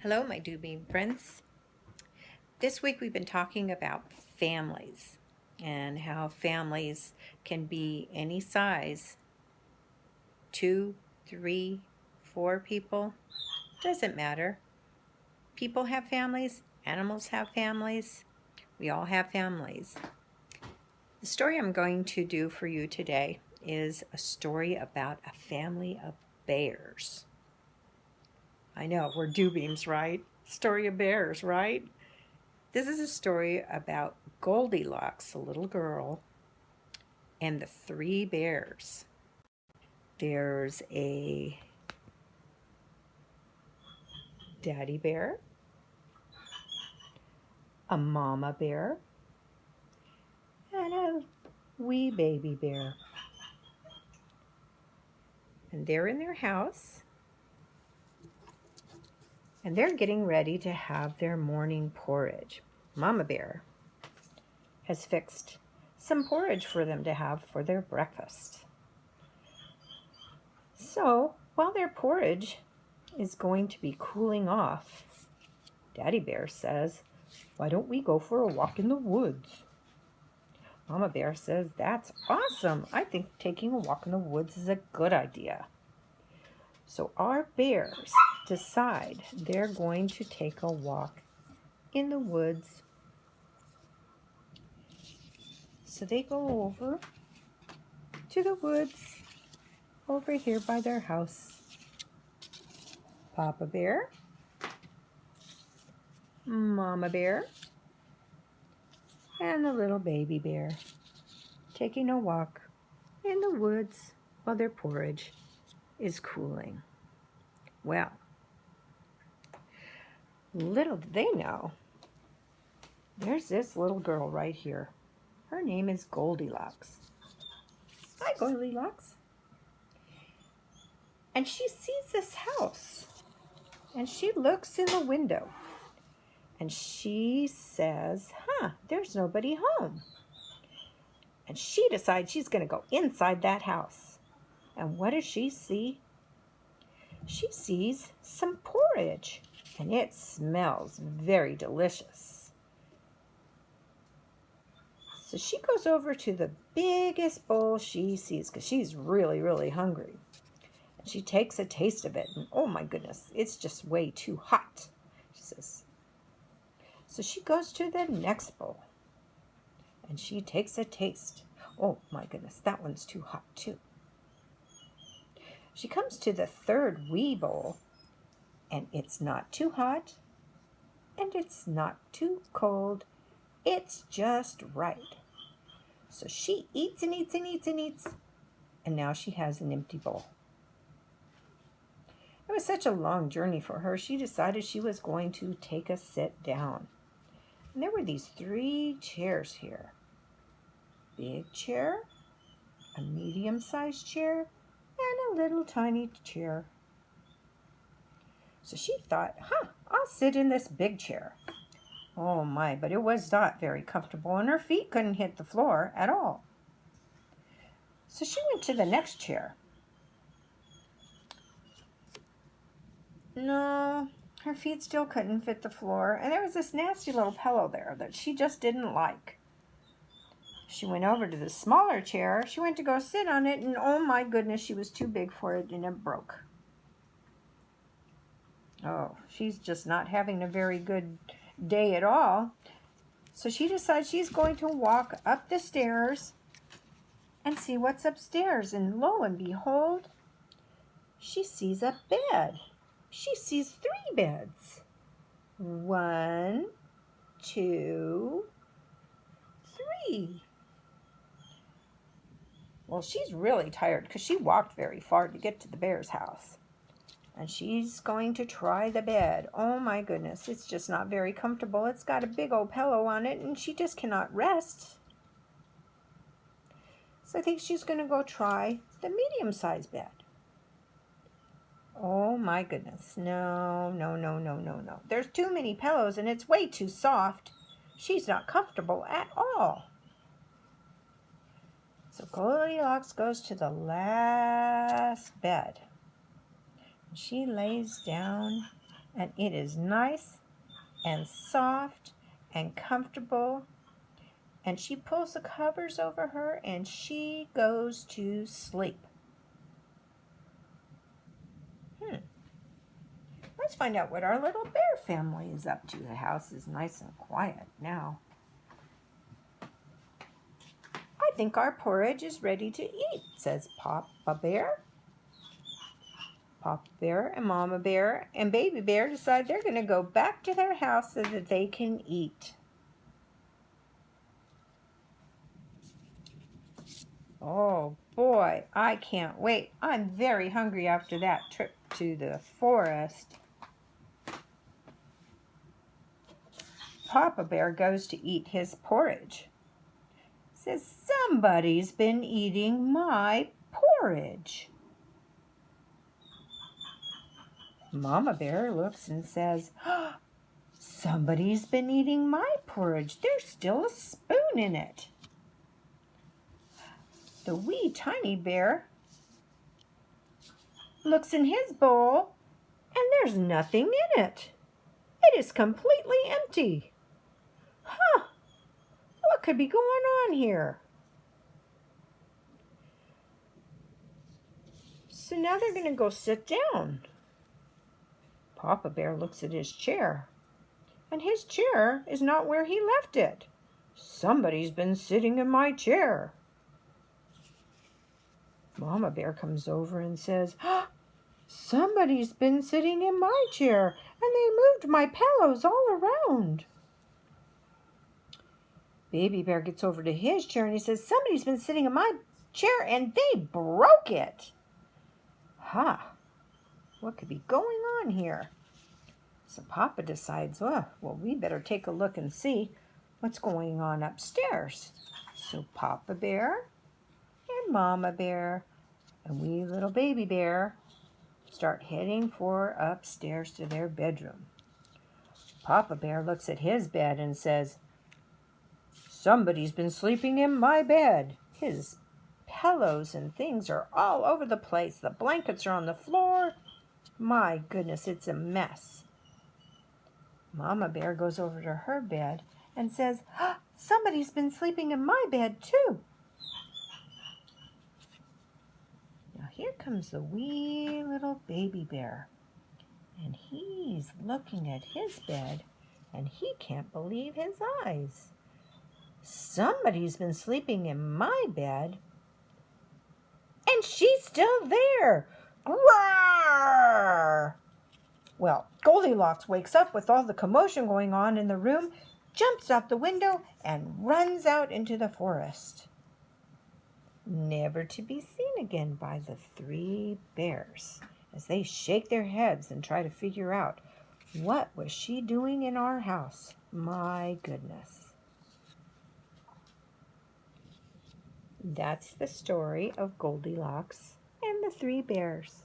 Hello, my Beam friends. This week we've been talking about families and how families can be any size 2, 3, 4 people. Doesn't matter. People have families, animals have families, we all have families. The story I'm going to do for you today is a story about a family of bears. I know, we're Beams, right? Story of bears, right? This is a story about Goldilocks, a little girl, and the 3 bears. There's a daddy bear, a mama bear, and a wee baby bear. And they're in their house, and they're getting ready to have their morning porridge. Mama bear has fixed some porridge for them to have for their breakfast. So, while their porridge is going to be cooling off, Daddy Bear says, "Why don't we go for a walk in the woods?" Mama Bear says, "That's awesome. I think taking a walk in the woods is a good idea." So our bears decide they're going to take a walk in the woods. So they go over to the woods over here by their house. Papa Bear, Mama Bear, and the little baby bear taking a walk in the woods while their porridge is cooling. Well, little do they know, there's this little girl right here. Her name is Goldilocks. Hi, Goldilocks. And she sees this house, and she looks in the window, and she says, there's nobody home. And she decides she's going to go inside that house. And what does she see? She sees some porridge, and it smells very delicious. So she goes over to the biggest bowl she sees because she's really, really hungry. And she takes a taste of it, and oh my goodness, it's just way too hot, she says. So she goes to the next bowl, and she takes a taste. Oh my goodness, that one's too hot too. She comes to the third wee bowl, and it's not too hot, and it's not too cold. It's just right. So she eats and eats and eats and eats, and now she has an empty bowl. It was such a long journey for her, she decided she was going to take a sit down. And there were these 3 chairs here. Big chair, a medium-sized chair, and a little tiny chair. So she thought, I'll sit in this big chair. Oh my, but it was not very comfortable, and her feet couldn't hit the floor at all. So she went to the next chair. No, her feet still couldn't fit the floor, and there was this nasty little pillow there that she just didn't like. She went over to the smaller chair. She went to go sit on it, and oh my goodness, she was too big for it, and it broke. Oh, she's just not having a very good day at all. So she decides she's going to walk up the stairs and see what's upstairs. And lo and behold, she sees a bed. She sees 3 beds. 1, 2, 3. Well, she's really tired because she walked very far to get to the bear's house. And she's going to try the bed. Oh my goodness, it's just not very comfortable. It's got a big old pillow on it, and she just cannot rest. So I think she's going to go try the medium-sized bed. Oh my goodness, no. There's too many pillows, and it's way too soft. She's not comfortable at all. So Goldilocks goes to the last bed. She lays down, and it is nice and soft and comfortable. And she pulls the covers over her and she goes to sleep. Let's find out what our little bear family is up to. The house is nice and quiet now. I think our porridge is ready to eat, says Papa Bear. Papa Bear and Mama Bear and Baby Bear decide they're going to go back to their house so that they can eat. Oh boy, I can't wait. I'm very hungry after that trip to the forest. Papa Bear goes to eat his porridge. Says, somebody's been eating my porridge. Mama Bear looks and says, oh, somebody's been eating my porridge. There's still a spoon in it. The wee tiny bear looks in his bowl and there's nothing in it. It is completely empty. Huh, what could be going on here? So now they're going to go sit down. Papa Bear looks at his chair, and his chair is not where he left it. Somebody's been sitting in my chair. Mama Bear comes over and says, oh, somebody's been sitting in my chair, and they moved my pillows all around. Baby Bear gets over to his chair and he says, somebody's been sitting in my chair and they broke it. Ha! What could be going on here? So Papa decides, well, we better take a look and see what's going on upstairs. So Papa Bear and Mama Bear and wee little Baby Bear start heading for upstairs to their bedroom. Papa Bear looks at his bed and says, somebody's been sleeping in my bed. His pillows and things are all over the place. The blankets are on the floor. My goodness, it's a mess. Mama Bear goes over to her bed and says, oh, somebody's been sleeping in my bed too. Now here comes the wee little Baby Bear. And he's looking at his bed and he can't believe his eyes. Somebody's been sleeping in my bed and she's still there. Growl! Well, Goldilocks wakes up with all the commotion going on in the room, jumps out the window, and runs out into the forest. Never to be seen again by the three bears as they shake their heads and try to figure out, what was she doing in our house? My goodness. That's the story of Goldilocks and the three bears.